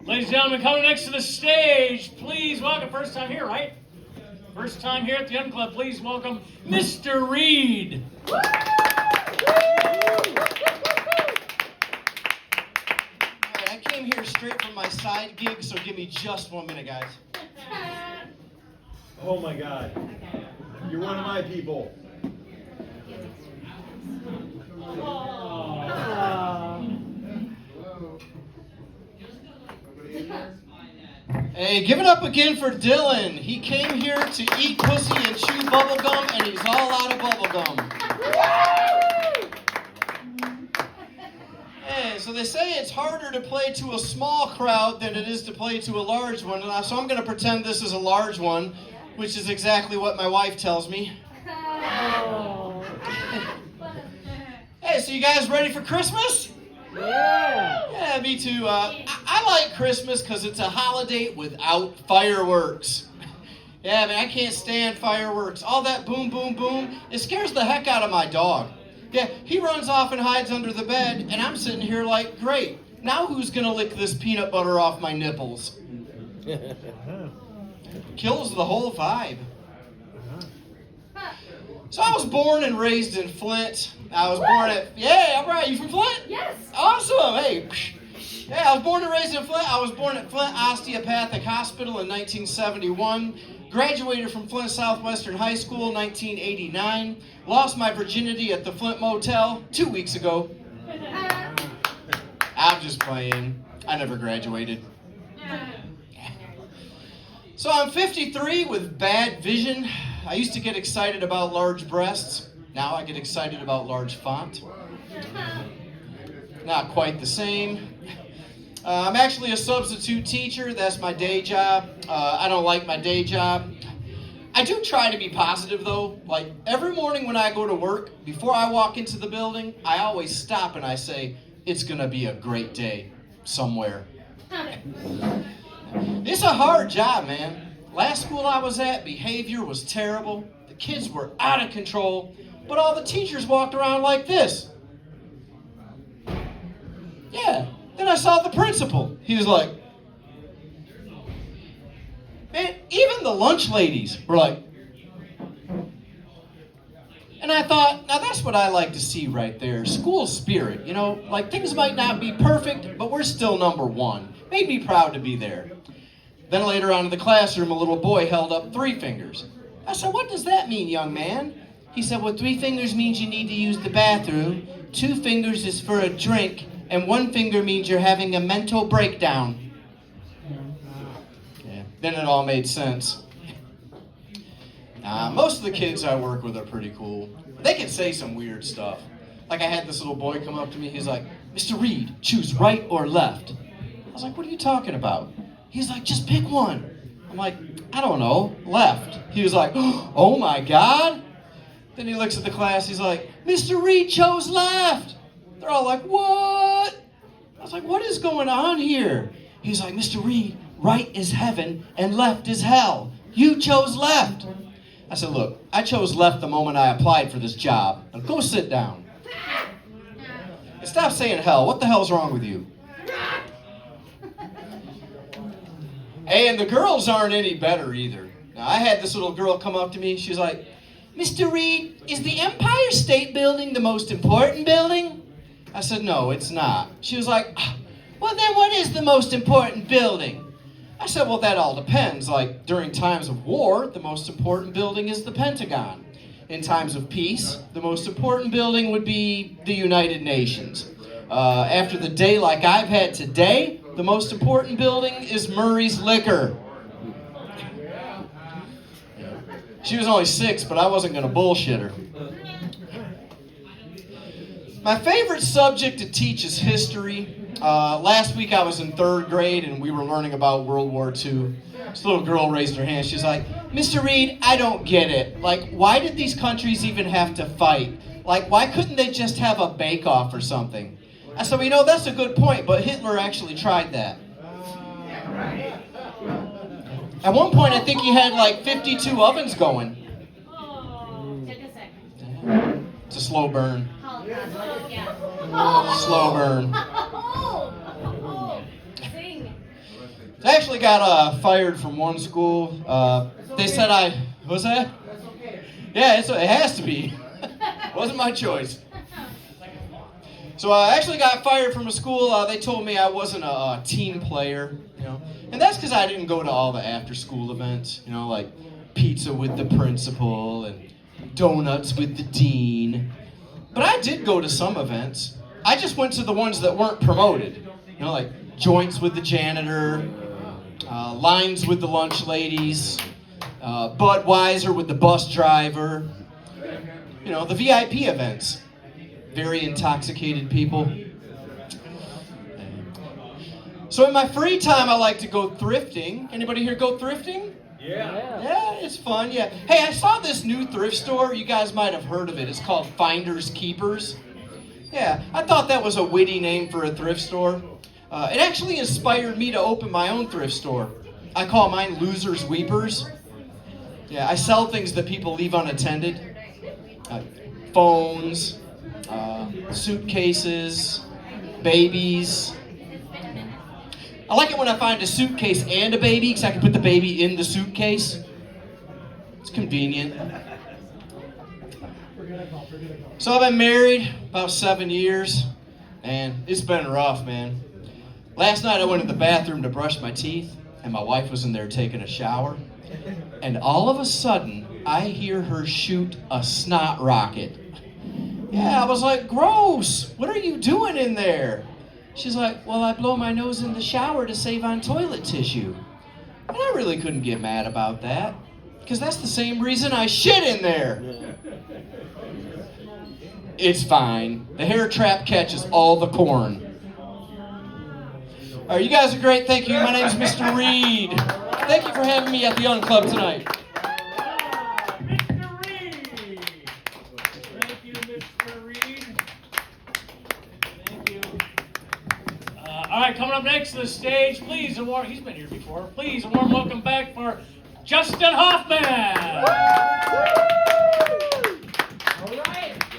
Ladies and gentlemen, coming next to the stage, please welcome, first time here, right? First time here at the UnClub, please welcome Mr. Reed. I came here straight from my side gig, so give me just 1 minute, guys. Oh my God. You're one of my people. Hey, give it up again for Dylan. He came here to eat pussy and chew bubblegum, and he's all out of bubblegum. Hey, so they say it's harder to play to a small crowd than it is to play to a large one, so I'm going to pretend this is a large one, which is exactly what my wife tells me. Hey, so you guys ready for Christmas? Yeah, me too. I like Christmas because it's a holiday without fireworks. Yeah, man, I can't stand fireworks. All that boom, boom, boom, it scares the heck out of my dog. Yeah, he runs off and hides under the bed, and I'm sitting here like, great. Now who's going to lick this peanut butter off my nipples? Kills the whole vibe. So I was born and raised in Flint. I was born at, yeah, all right, you from Flint? Yes. Awesome, hey. Yeah, I was born and raised in Flint. I was born at Flint Osteopathic Hospital in 1971. Graduated from Flint Southwestern High School in 1989. Lost my virginity at the Flint Motel 2 weeks ago. I'm just playing. I never graduated. So I'm 53 with bad vision. I used to get excited about large breasts. Now I get excited about large font. Not quite the same. I'm actually a substitute teacher. That's my day job. I don't like my day job. I do try to be positive though. Like every morning when I go to work, before I walk into the building, I always stop and I say, it's gonna be a great day somewhere. It's a hard job, man. Last school I was at, behavior was terrible. The kids were out of control, but all the teachers walked around like this. Yeah. Then I saw the principal. He was like, man, even the lunch ladies were like, and I thought, now that's what I like to see right there. School spirit, you know, like things might not be perfect, but we're still number one. Made me proud to be there. Then later on in the classroom, a little boy held up 3 fingers. I said, what does that mean, young man? He said, well, 3 fingers means you need to use the bathroom. 2 fingers is for a drink. And 1 finger means you're having a mental breakdown. Yeah, then it all made sense. Most of the kids I work with are pretty cool. They can say some weird stuff. Like I had this little boy come up to me. He's like, Mr. Reed, choose right or left. I was like, what are you talking about? He's like, just pick one. I'm like, I don't know, left. He was like, oh my God. Then he looks at the class. He's like, Mr. Reed chose left. They're all like, what? I was like, what is going on here? He's like, Mr. Reed, right is heaven and left is hell. You chose left. I said, look, I chose left the moment I applied for this job. Now go sit down. And stop saying hell. What the hell's wrong with you? Hey, and the girls aren't any better either. Now, I had this little girl come up to me. She's like, Mr. Reed, is the Empire State Building the most important building? I said, no, it's not. She was like, well, then what is the most important building? I said, well, that all depends. Like, during times of war, the most important building is the Pentagon. In times of peace, the most important building would be the United Nations. After the day like I've had today, the most important building is Murray's Liquor. She was only 6, but I wasn't going to bullshit her. My favorite subject to teach is history. Last week I was in 3rd grade and we were learning about World War II. This little girl raised her hand. She's like, Mr. Reed, I don't get it. Like, why did these countries even have to fight? Like, why couldn't they just have a bake-off or something? I said, well, you know, that's a good point, but Hitler actually tried that. At one point, I think he had like 52 ovens going. Take a second. It's a slow burn. Yeah. Slow burn. Sing. I actually got fired from one school. They said what's that? Yeah, it has to be. Wasn't my choice. So I actually got fired from a school. They told me I wasn't a team player, you know, and that's because I didn't go to all the after-school events, you know, like pizza with the principal and donuts with the dean. But I did go to some events. I just went to the ones that weren't promoted, you know, like joints with the janitor, lines with the lunch ladies, Budweiser with the bus driver, you know, the VIP events. Very intoxicated people. So in my free time, I like to go thrifting. Anybody here go thrifting? Yeah. Yeah, it's fun, yeah. Hey, I saw this new thrift store. You guys might have heard of it. It's called Finders Keepers. Yeah, I thought that was a witty name for a thrift store. It actually inspired me to open my own thrift store. I call mine Losers Weepers. Yeah, I sell things that people leave unattended. Phones, suitcases, babies. I like it when I find a suitcase and a baby because I can put the baby in the suitcase. It's convenient. So I've been married about 7 years, and it's been rough, man. Last night I went to the bathroom to brush my teeth, and my wife was in there taking a shower, and all of a sudden I hear her shoot a snot rocket. Yeah, I was like, gross, what are you doing in there? She's like, well, I blow my nose in the shower to save on toilet tissue. And I really couldn't get mad about that, because that's the same reason I shit in there. It's fine. The hair trap catches all the corn. All right, you guys are great. Thank you. My name's Mr. Reed. Thank you for having me at the UnClub tonight. Mr. Reed. Thank you, Mr. Reed. Thank you. All right, coming up next to the stage, please, he's been here before. Please, a warm welcome back for Justin Hoffman.